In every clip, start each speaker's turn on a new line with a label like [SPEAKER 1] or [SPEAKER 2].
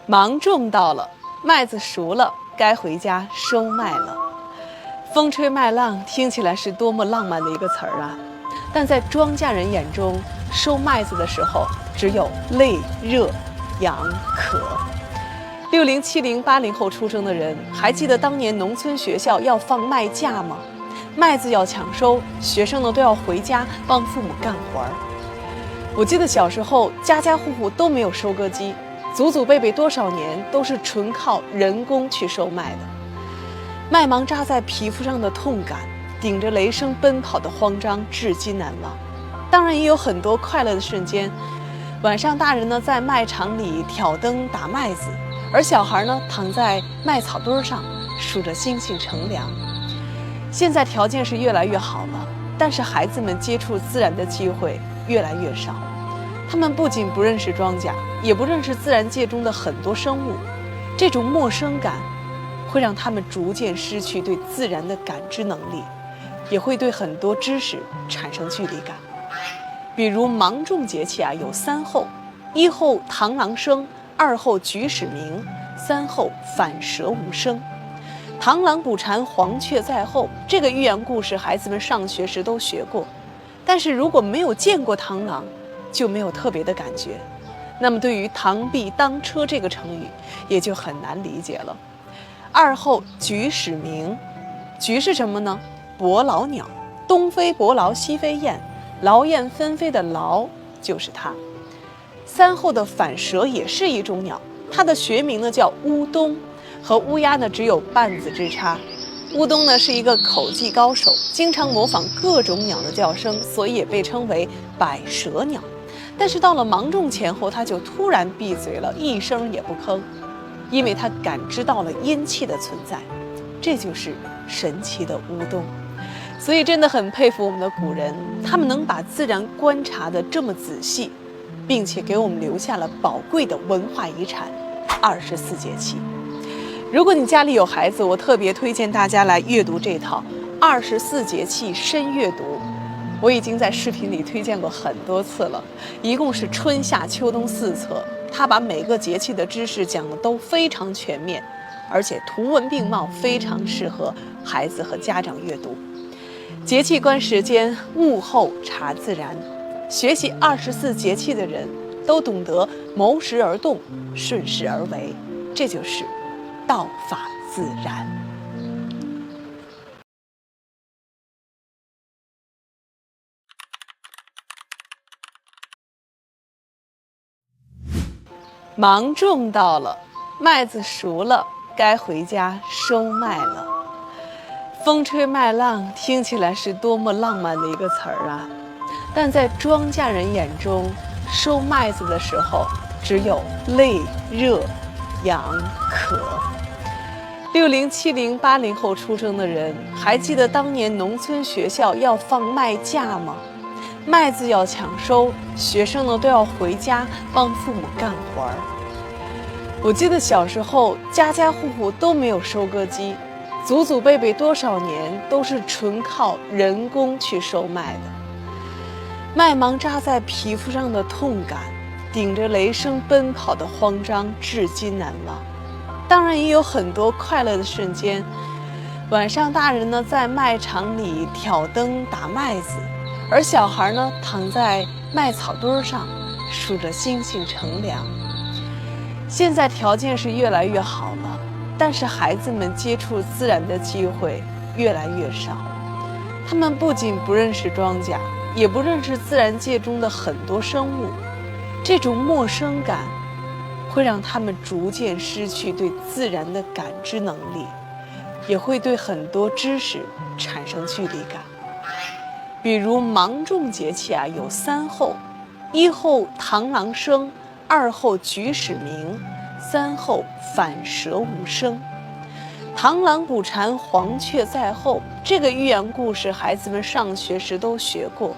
[SPEAKER 1] 芒种到了，麦子熟了，该回家收麦了。风吹麦浪听起来是多么浪漫的一个词儿啊！但在庄稼人眼中，收麦子的时候只有累、热、痒、渴。60、70、80后出生的人，还记得当年农村学校要放麦假吗？麦子要抢收，学生呢都要回家帮父母干活儿。我记得小时候，家家户户都没有收割机，祖祖辈辈多少年都是纯靠人工去收麦的。麦芒扎在皮肤上的痛感，顶着雷声奔跑的慌张，至今难忘。当然也有很多快乐的瞬间。晚上大人呢在麦场里挑灯打麦子，而小孩呢躺在麦草堆上数着星星乘凉。现在条件是越来越好了，但是孩子们接触自然的机会越来越少。他们不仅不认识庄稼，也不认识自然界中的很多生物。这种陌生感会让他们逐渐失去对自然的感知能力，也会对很多知识产生距离感。比如芒种节气有3候：1候螳螂生，2候举始鸣，3候反舌无声。螳螂捕蝉，黄雀在后，这个寓言故事孩子们上学时都学过，但是如果没有见过螳螂，就没有特别的感觉。那么对于螳臂当车这个成语也就很难理解了。2候举始鸣，举是什么呢？伯劳鸟，东飞伯劳西飞雁，劳燕分飞的劳就是它。3候的反舌也是一种鸟，它的学名呢叫乌冬，和乌鸦呢只有半字之差。乌冬呢是一个口技高手，经常模仿各种鸟的叫声，所以也被称为百舌鸟。但是到了芒种前后，它就突然闭嘴了，一声也不吭，因为它感知到了阴气的存在。这就是神奇的乌冬。所以真的很佩服我们的古人，他们能把自然观察得这么仔细，并且给我们留下了宝贵的文化遗产——24节气。如果你家里有孩子，我特别推荐大家来阅读这套24节气深阅读。我已经在视频里推荐过很多次了，一共是春夏秋冬4册，它把每个节气的知识讲得都非常全面，而且图文并茂，非常适合孩子和家长阅读。节气观时间，物候察自然。学习24节气的人都懂得谋时而动，顺势而为，这就是道法自然。芒种到了，麦子熟了，该回家收麦了。风吹麦浪听起来是多么浪漫的一个词儿啊！但在庄稼人眼中，收麦子的时候只有累、热、痒、渴。60、70、80后出生的人，还记得当年农村学校要放麦假吗？麦子要抢收，学生呢都要回家帮父母干活儿。我记得小时候，家家户户都没有收割机，祖祖辈辈多少年都是纯靠人工去收麦的。麦芒扎在皮肤上的痛感，顶着雷声奔跑的慌张，至今难忘。当然也有很多快乐的瞬间。晚上大人呢在麦场里挑灯打麦子，而小孩呢躺在麦草堆上数着星星乘凉。现在条件是越来越好了，但是孩子们接触自然的机会越来越少。他们不仅不认识庄稼，也不认识自然界中的很多生物。这种陌生感会让他们逐渐失去对自然的感知能力，也会对很多知识产生距离感。比如芒种节气有3候：1候螳螂生，2候举始鸣，3候反舌无声。螳螂捕蝉，黄雀在后，这个寓言故事孩子们上学时都学过，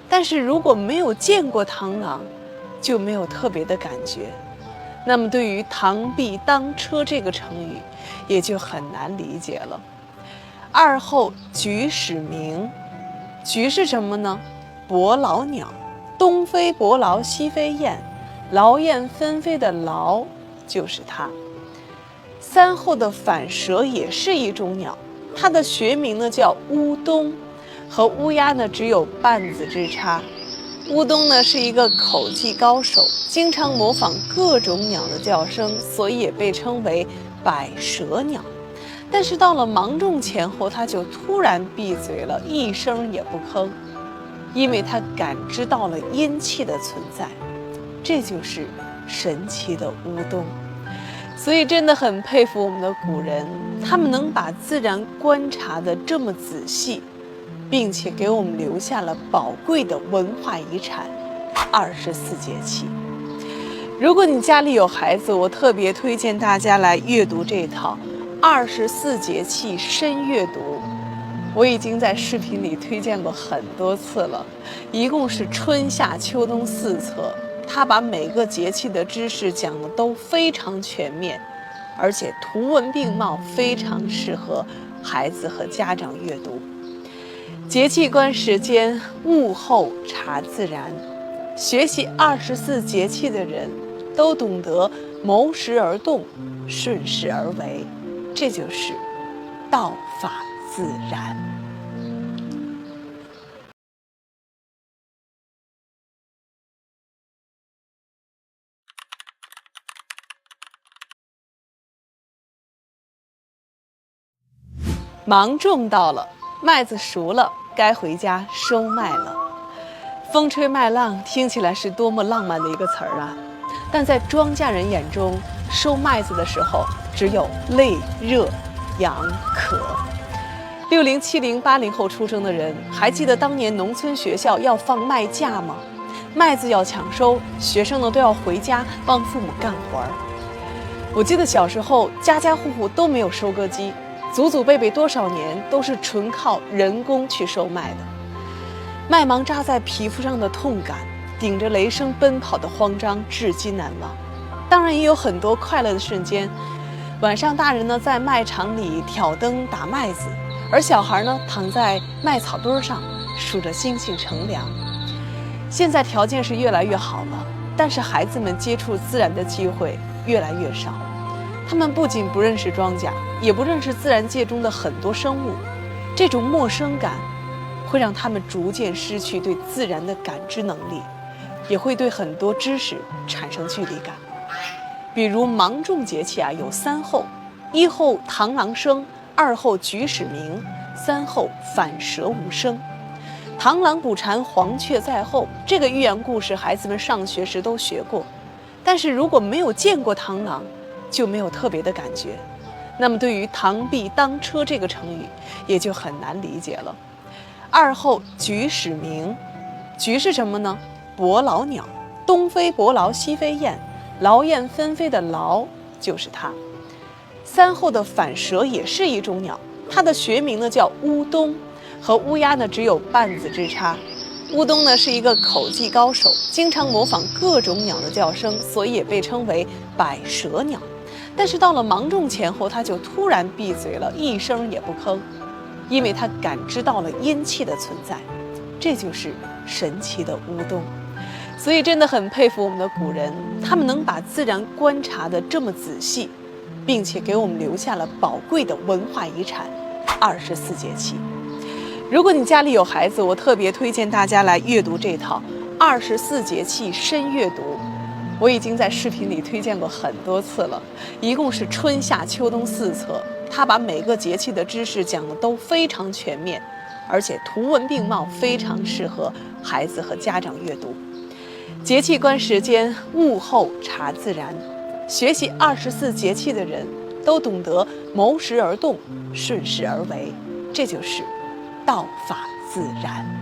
[SPEAKER 1] 但是如果没有见过螳螂，就没有特别的感觉。那么对于螳臂当车这个成语也就很难理解了。2候举始鸣，举是什么呢？伯劳鸟，东飞伯劳西飞雁，劳燕分飞的劳就是它。三后的反舌也是一种鸟，它的学名呢叫乌冬，和乌鸦呢只有半字之差。乌冬呢是一个口技高手，经常模仿各种鸟的叫声，所以也被称为百舌鸟。但是到了芒种前后，它就突然闭嘴了，一声也不吭，因为它感知到了阴气的存在，这就是神奇的乌冬。所以真的很佩服我们的古人，他们能把自然观察得这么仔细，并且给我们留下了宝贵的文化遗产——24节气。如果你家里有孩子，我特别推荐大家来阅读这套24节气深阅读。我已经在视频里推荐过很多次了，一共是春夏秋冬4册。他把每个节气的知识讲的都非常全面，而且图文并茂，非常适合孩子和家长阅读。节气观时间，物候察自然。学习24节气的人都懂得谋时而动，顺势而为，这就是道法自然。芒种到了，麦子熟了，该回家收麦了。风吹麦浪听起来是多么浪漫的一个词儿啊！但在庄稼人眼中，收麦子的时候只有累、热、痒、渴。60、70、80后出生的人，还记得当年农村学校要放麦假吗？麦子要抢收，学生呢都要回家帮父母干活儿。我记得小时候，家家户户都没有收割机。祖祖辈辈多少年都是纯靠人工去收麦的，麦芒扎在皮肤上的痛感，顶着雷声奔跑的慌张，至今难忘。当然也有很多快乐的瞬间，晚上大人呢在麦场里挑灯打麦子，而小孩呢躺在麦草堆上数着星星乘凉。现在条件是越来越好了，但是孩子们接触自然的机会越来越少。他们不仅不认识庄稼，也不认识自然界中的很多生物，这种陌生感会让他们逐渐失去对自然的感知能力，也会对很多知识产生距离感。比如芒种节气有3候：1候螳螂生，2候菊始鸣，3候反舌无声。螳螂捕蝉，黄雀在后，这个寓言故事孩子们上学时都学过，但是如果没有见过螳螂，就没有特别的感觉，那么对于螳臂当车这个成语也就很难理解了。2候菊始鸣，菊是什么呢？伯劳鸟，东飞伯劳西飞雁，劳燕分飞的劳就是它。3候的反舌也是一种鸟，它的学名呢叫乌冬，和乌鸦呢只有半字之差。乌冬呢是一个口技高手，经常模仿各种鸟的叫声，所以也被称为百舌鸟。但是到了芒种前后，它就突然闭嘴了，一声也不吭，因为它感知到了阴气的存在，这就是神奇的乌冬。所以真的很佩服我们的古人，他们能把自然观察得这么仔细，并且给我们留下了宝贵的文化遗产——24节气。如果你家里有孩子，我特别推荐大家来阅读这套24节气深阅读。我已经在视频里推荐过很多次了，一共是春夏秋冬4册。他把每个节气的知识讲的都非常全面，而且图文并茂，非常适合孩子和家长阅读。节气观时间，物候察自然。学习24节气的人都懂得谋时而动，顺势而为，这就是道法自然。